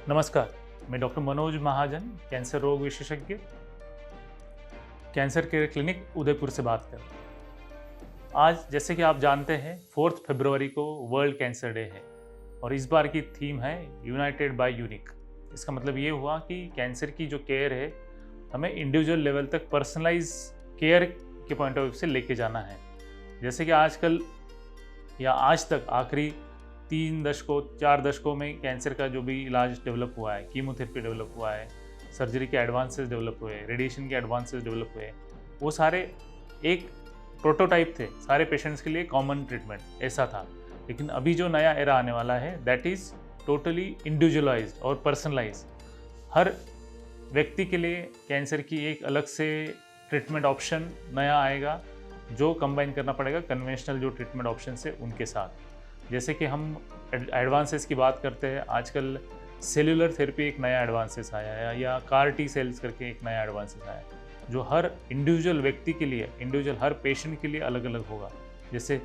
नमस्कार, मैं डॉक्टर मनोज महाजन, कैंसर रोग विशेषज्ञ, कैंसर केयर क्लिनिक उदयपुर से बात कर रहा हूँ। आज जैसे कि आप जानते हैं 4 फरवरी को वर्ल्ड कैंसर डे है और इस बार की थीम है यूनाइटेड बाय यूनिक। इसका मतलब ये हुआ कि कैंसर की जो केयर है हमें इंडिविजुअल लेवल तक पर्सनलाइज केयर के पॉइंट ऑफ व्यू से लेके जाना है। जैसे कि आजकल या आज तक आखिरी 4 दशकों में कैंसर का जो भी इलाज डेवलप हुआ है, कीमोथेरेपी डेवलप हुआ है, सर्जरी के एडवांसेस डेवलप हुए, रेडिएशन के एडवांसेस डेवलप हुए, वो सारे एक प्रोटोटाइप थे, सारे पेशेंट्स के लिए कॉमन ट्रीटमेंट ऐसा था। लेकिन अभी जो नया एरा आने वाला है दैट इज़ टोटली इंडिविजुअलाइज्ड और पर्सनलाइज्ड। हर व्यक्ति के लिए कैंसर की एक अलग से ट्रीटमेंट ऑप्शन नया आएगा जो कंबाइन करना पड़ेगा कन्वेंशनल जो ट्रीटमेंट ऑप्शन है उनके साथ। जैसे कि हम एडवांसेस की बात करते हैं, आजकल सेल्यूलर थेरेपी एक नया एडवांसेस आया है या कार टी सेल्स करके एक नया एडवांसेस आया है जो हर इंडिविजुअल व्यक्ति के लिए, इंडिविजुअल हर पेशेंट के लिए अलग अलग होगा। जैसे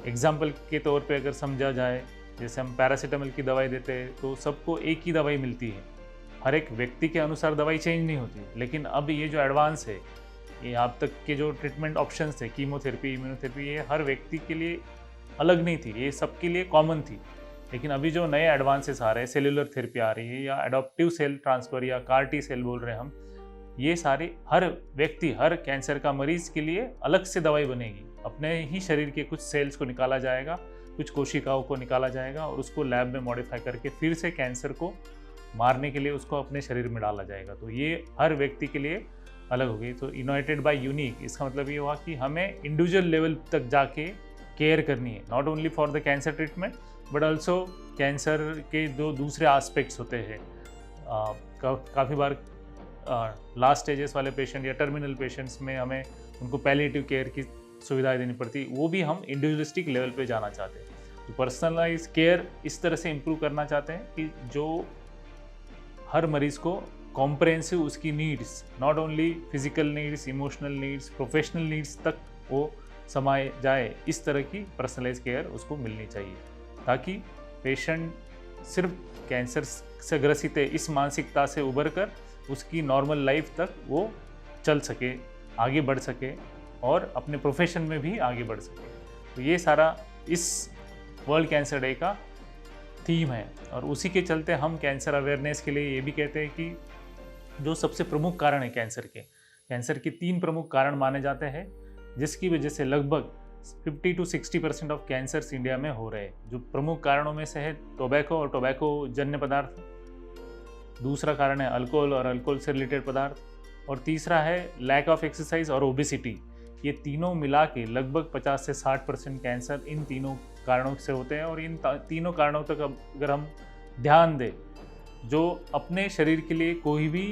एग्जाम्पल के तौर पे अगर समझा जाए, जैसे हम पैरासीटामोल की दवाई देते हैं तो सबको एक ही दवाई मिलती है, हर एक व्यक्ति के अनुसार दवाई चेंज नहीं होती। लेकिन अब ये जो एडवांस है, ये अब तक के जो ट्रीटमेंट ऑप्शंस थे, कीमोथेरेपी, इम्यूनोथेरेपी, ये हर व्यक्ति के लिए अलग नहीं थी, ये सबके लिए कॉमन थी। लेकिन अभी जो नए एडवांसेस आ रहे हैं, सेल्यूलर थेरेपी आ रही है या एडॉप्टिव सेल ट्रांसफर या कार टी सेल बोल रहे हैं हम, ये सारे हर व्यक्ति, हर कैंसर का मरीज के लिए अलग से दवाई बनेगी। अपने ही शरीर के कुछ सेल्स को निकाला जाएगा, कुछ कोशिकाओं को निकाला जाएगा और उसको लैब में मॉडिफाई करके फिर से कैंसर को मारने के लिए उसको अपने शरीर में डाला जाएगा। तो ये हर व्यक्ति के लिए अलग होगी। तो यूनाइटेड बाय यूनिक, इसका मतलब ये हुआ कि हमें इंडिविजुअल लेवल तक जाके केयर करनी है, not only for the cancer treatment but also cancer के जो दूसरे एस्पेक्ट्स होते हैं। काफ़ी बार लास्ट स्टेजेस वाले पेशेंट या टर्मिनल पेशेंट्स में हमें उनको पैलिएटिव केयर की सुविधाएं देनी पड़ती, वो भी हम इंडिविजुअलिस्टिक लेवल पे जाना चाहते हैं। तो पर्सनलाइज केयर इस तरह से इम्प्रूव करना चाहते हैं कि जो हर मरीज़ को कॉम्प्रहेंसिव उसकी needs, not only physical needs, emotional needs, professional needs तक वो समाए जाए, इस तरह की पर्सनलाइज केयर उसको मिलनी चाहिए ताकि पेशेंट सिर्फ कैंसर से ग्रसित है इस मानसिकता से उबर कर उसकी नॉर्मल लाइफ तक वो चल सके, आगे बढ़ सके और अपने प्रोफेशन में भी आगे बढ़ सके। तो ये सारा इस वर्ल्ड कैंसर डे का थीम है और उसी के चलते हम कैंसर अवेयरनेस के लिए ये भी कहते हैं कि जो सबसे प्रमुख कारण है कैंसर के 3 प्रमुख कारण माने जाते हैं जिसकी वजह से लगभग 50 to 60% ऑफ कैंसर्स इंडिया में हो रहे हैं। जो प्रमुख कारणों में से है टोबैको और टोबैको जन्य पदार्थ, दूसरा कारण है अल्कोहल और अल्कोहल से रिलेटेड पदार्थ और तीसरा है लैक ऑफ एक्सरसाइज और ओबेसिटी। ये तीनों मिला के लगभग 50 से 60% कैंसर इन तीनों कारणों से होते हैं और इन तीनों कारणों तक अगर हम ध्यान दें, जो अपने शरीर के लिए कोई भी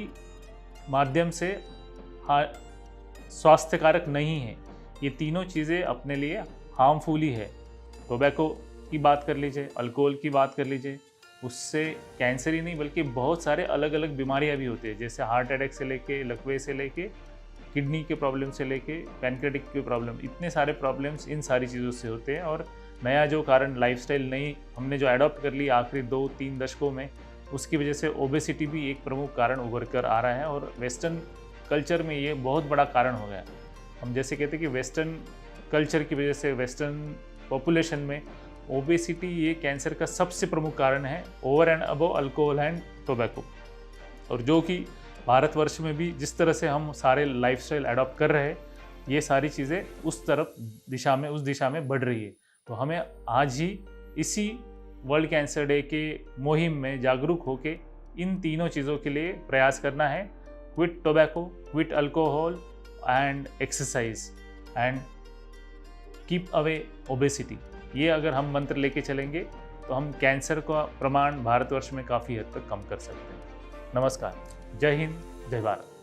माध्यम से स्वास्थ्यकारक नहीं है, ये तीनों चीज़ें अपने लिए हार्मफुल ही है। टोबैको की बात कर लीजिए, अल्कोहल की बात कर लीजिए, उससे कैंसर ही नहीं बल्कि बहुत सारे अलग अलग बीमारियां भी होती है, जैसे हार्ट अटैक से लेके, लकवे से लेके, किडनी के प्रॉब्लम से लेके, पैनक्रेटिक के प्रॉब्लम, इतने सारे प्रॉब्लम्स इन सारी चीज़ों से होते हैं। और नया जो कारण लाइफस्टाइल नई हमने जो अडॉप्ट कर ली आखिरी 2-3 दशकों में, उसकी वजह से ओबेसिटी भी एक प्रमुख कारण उभर कर आ रहा है और वेस्टर्न कल्चर में ये बहुत बड़ा कारण हो गया। हम जैसे कहते हैं कि वेस्टर्न कल्चर की वजह से वेस्टर्न पॉपुलेशन में ओबेसिटी ये कैंसर का सबसे प्रमुख कारण है, over and above alcohol and tobacco. और जो कि भारतवर्ष में भी जिस तरह से हम सारे लाइफस्टाइल अडॉप्ट कर रहे हैं, ये सारी चीज़ें उस दिशा में बढ़ रही है। तो हमें आज ही इसी वर्ल्ड कैंसर डे के मुहिम में जागरूक होकर इन तीनों चीज़ों के लिए प्रयास करना है, quit tobacco, quit alcohol and exercise and keep away obesity. ये अगर हम मंत्र लेके चलेंगे तो हम कैंसर का प्रमाण भारतवर्ष में काफ़ी हद तक कम कर सकते हैं। नमस्कार, जय हिंद, जय भारत।